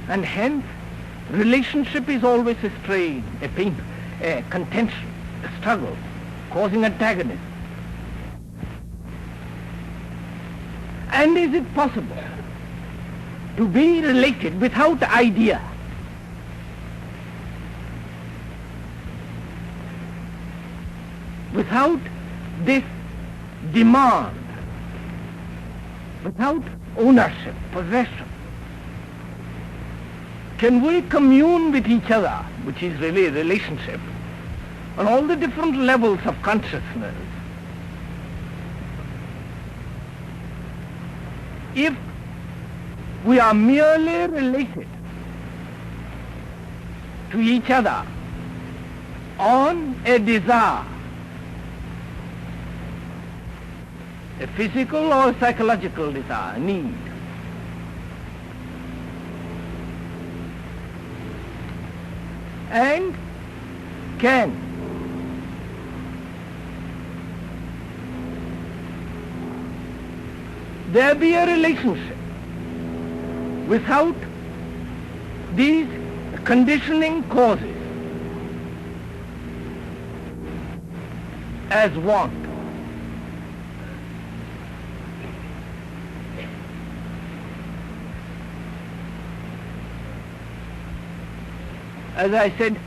And hence, relationship is always a strain, a pain, a contention, a struggle, causing antagonism. And is it possible to be related without idea? Without this demand, without ownership, possession? Can we commune with each other, which is really a relationship, on all the different levels of consciousness, if we are merely related to each other on a desire, a physical or psychological desire, need? And can there be a relationship without these conditioning causes as want? As I said,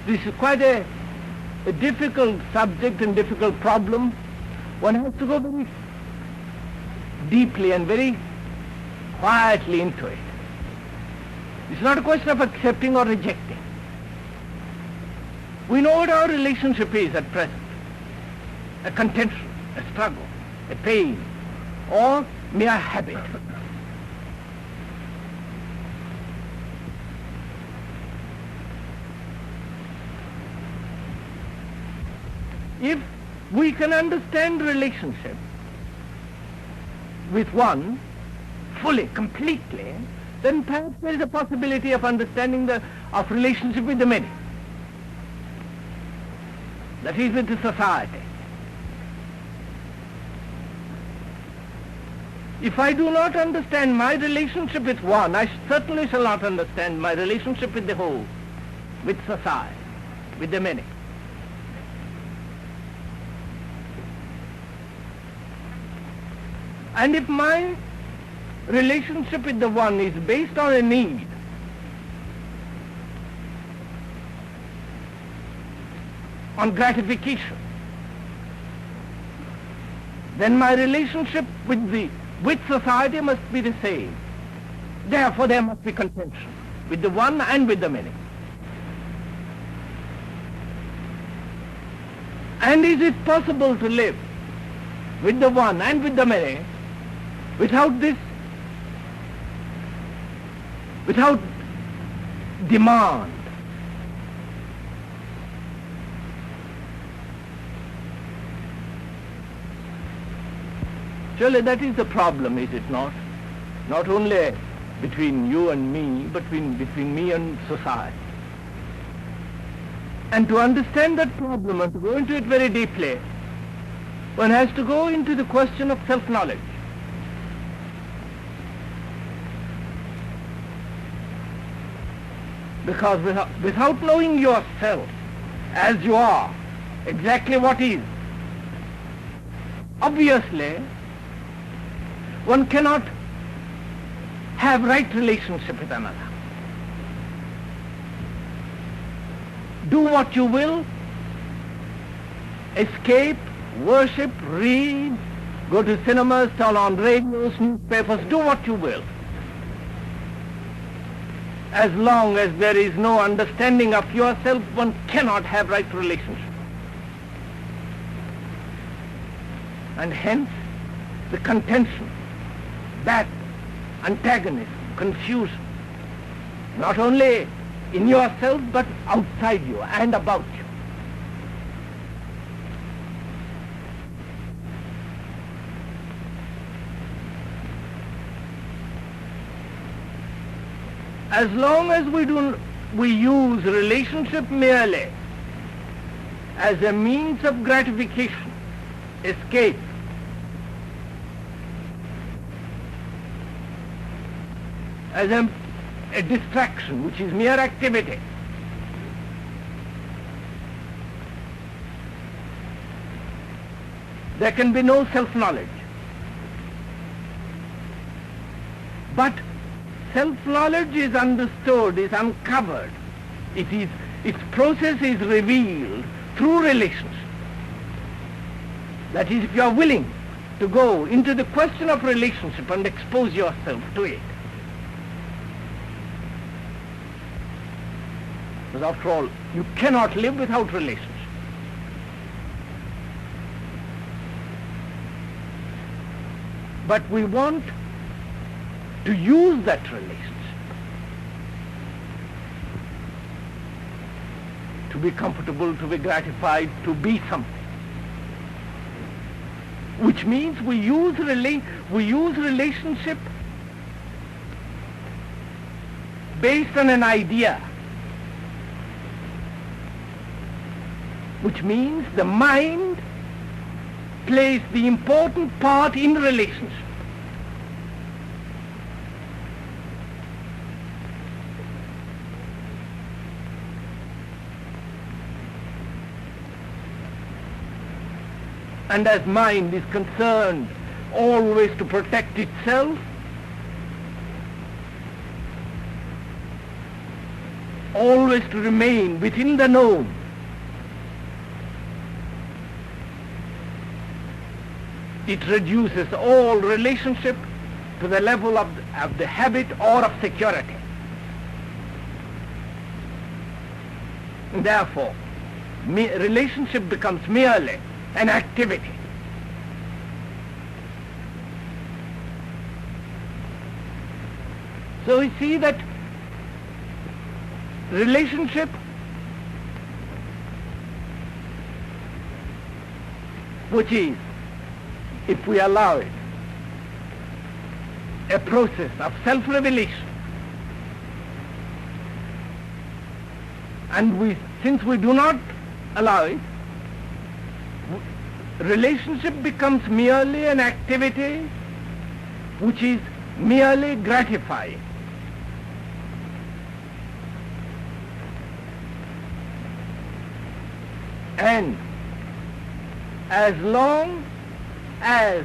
this is quite a difficult subject and difficult problem. One has to go very deeply and very quietly into it. It's not a question of accepting or rejecting. We know what our relationship is at present. A contention, a struggle, a pain, or mere habit. If we can understand relationship with one fully, completely, then perhaps there is a possibility of understanding of relationship with the many. That is, with the society. If I do not understand my relationship with one, I certainly shall not understand my relationship with the whole, with society, with the many. And if my relationship with the one is based on a need, on gratification, then my relationship with society must be the same. Therefore there must be contention with the one and with the many. And is it possible to live with the one and with the many without this, without demand? Surely that is the problem, is it not? Not only between you and me, but between me and society. And to understand that problem and to go into it very deeply, one has to go into the question of self-knowledge. Because without knowing yourself as you are, exactly what is, obviously one cannot have right relationship with another. Do what you will, escape, worship, read, go to cinemas, turn on radios, newspapers, do what you will. As long as there is no understanding of yourself, one cannot have right relationship. And hence, the contention, that antagonism, confusion, not only in yourself, but outside you and about you. As long as we use relationship merely as a means of gratification, escape, as a distraction, which is mere activity. There can be no self-knowledge. But self-knowledge is understood, is uncovered. Its process is revealed through relationship. That is, if you are willing to go into the question of relationship and expose yourself to it. Because after all, you cannot live without relationship. But we want to use that relationship to be comfortable, to be gratified, to be something. Which means we use relationship based on an idea. Which means the mind plays the important part in relationship. And as mind is concerned always to protect itself, always to remain within the known, it reduces all relationship to the level of the habit or of security. And therefore, relationship becomes merely an activity. So we see that relationship which is, if we allow it, a process of self-revelation, and since we do not allow it, relationship becomes merely an activity which is merely gratifying. And as long as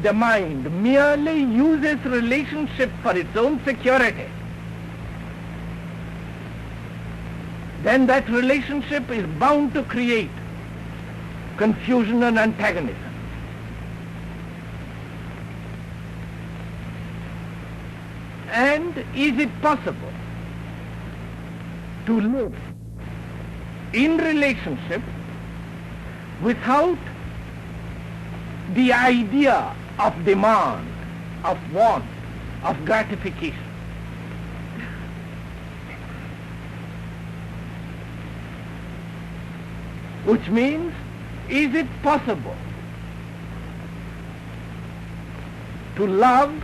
the mind merely uses relationship for its own security, then that relationship is bound to create confusion and antagonism. And is it possible to live in relationship without the idea of demand, of want, of gratification? Which means, is it possible to love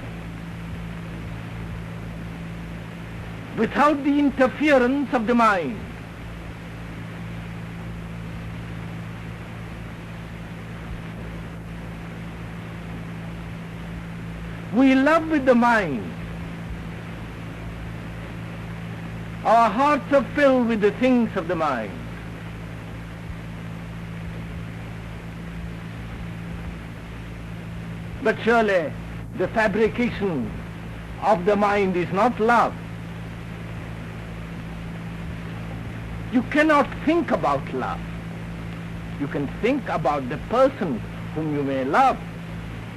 without the interference of the mind? We love with the mind. Our hearts are filled with the things of the mind. But surely the fabrication of the mind is not love. You cannot think about love. You can think about the person whom you may love,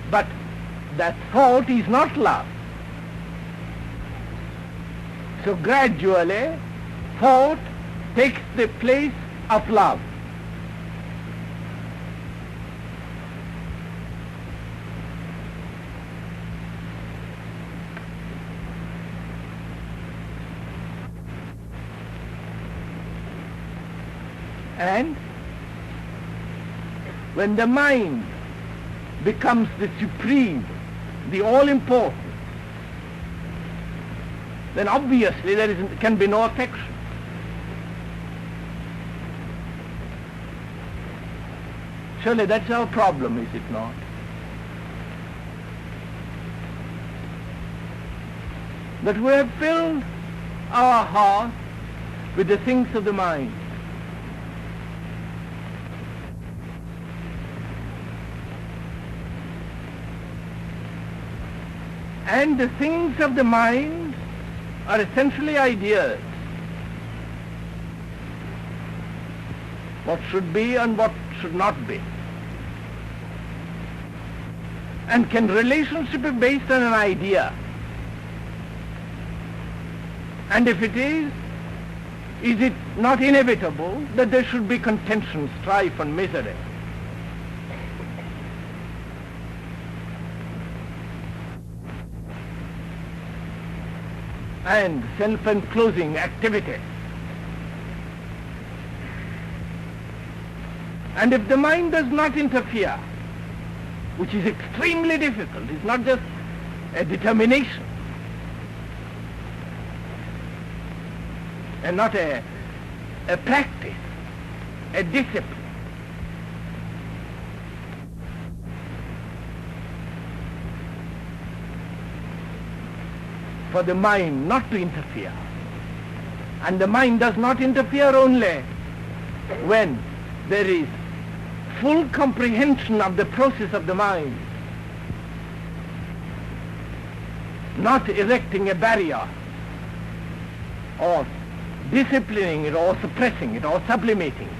but that thought is not love. So gradually, thought takes the place of love. And when the mind becomes the supreme, the all-important, then obviously there can be no affection. Surely that's our problem, is it not? that we have filled our heart with the things of the mind. And the things of the mind are essentially ideas. What should be and what should not be. And can relationship be based on an idea? And if it is it not inevitable that there should be contention, strife and misery? And self-enclosing activity. And if the mind does not interfere, which is extremely difficult, it's not just a determination and not a practice, a discipline. For the mind not to interfere. And the mind does not interfere only when there is full comprehension of the process of the mind, not erecting a barrier or disciplining it or suppressing it or sublimating it.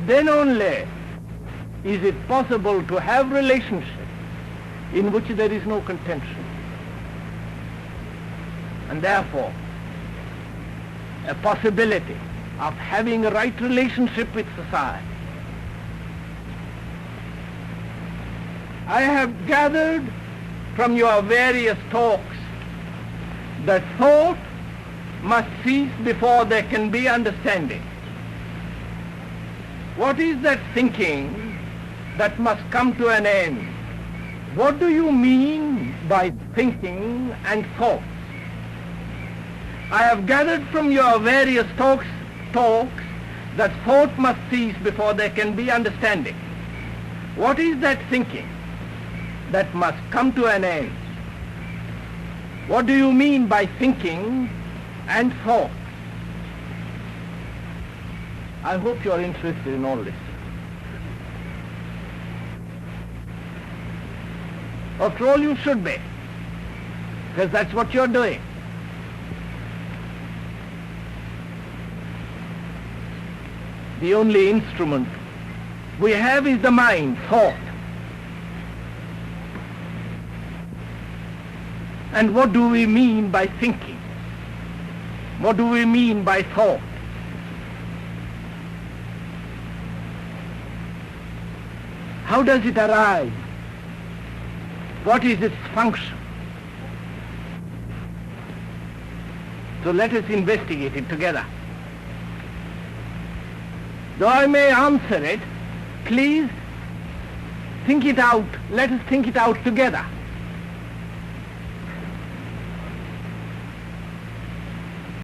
Then only is it possible to have relationships in which there is no contention. And therefore, a possibility of having a right relationship with society. I have gathered from your various talks that thought must cease before there can be understanding. What is that thinking that must come to an end? What do you mean by thinking and thought? I have gathered from your various talks that thought must cease before there can be understanding. What is that thinking that must come to an end? What do you mean by thinking and thought? I hope you are interested in all this. After all, you should be, because that's what you're doing. The only instrument we have is the mind, thought. And what do we mean by thinking? What do we mean by thought? How does it arise? What is its function? So let us investigate it together. Though I may answer it, please think it out. Let us think it out together.